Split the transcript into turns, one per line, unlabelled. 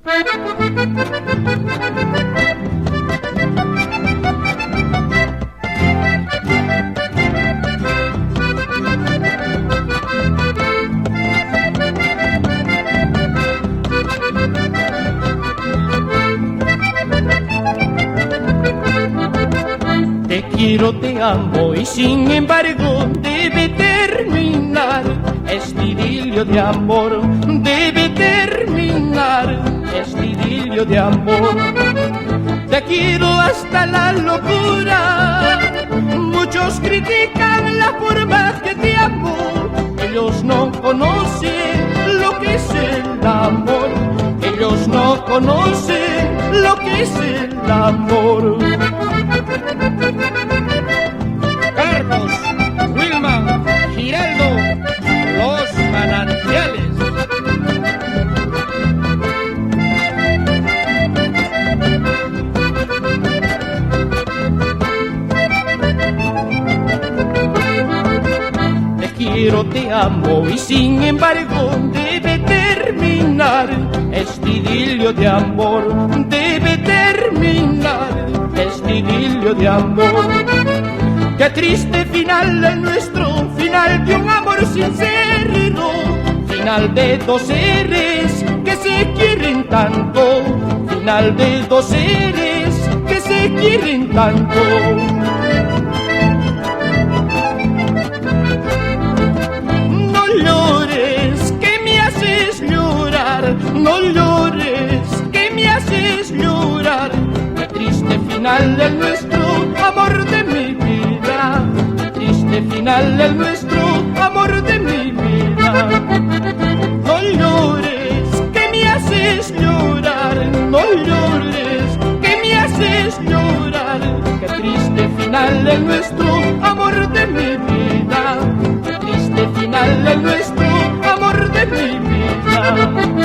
Te quiero, te amo y sin embargo debe terminar este idilio de amor, debe terminar este idilio de amor. Te quiero hasta la locura, muchos critican la forma que te amo, ellos no conocen lo que es el amor, ellos no conocen lo que es el amor.
Carlos, Wilman, Giraldo, Los Manantiales.
Te quiero, te amo y sin embargo debe terminar este idilio de amor, debe terminar este idilio de amor. Qué triste final el nuestro, final de un amor sincero, final de dos seres que se quieren tanto, final de dos seres que se quieren tanto. No llores, que me haces llorar, no llores, que me haces llorar. Qué triste final el nuestro amor de mi vida, triste final el nuestro amor de mi vida. No llores, que me haces llorar, no llores, que me haces llorar. Qué triste final el nuestro amor de mi vida, qué triste final el nuestro amor de mi vida.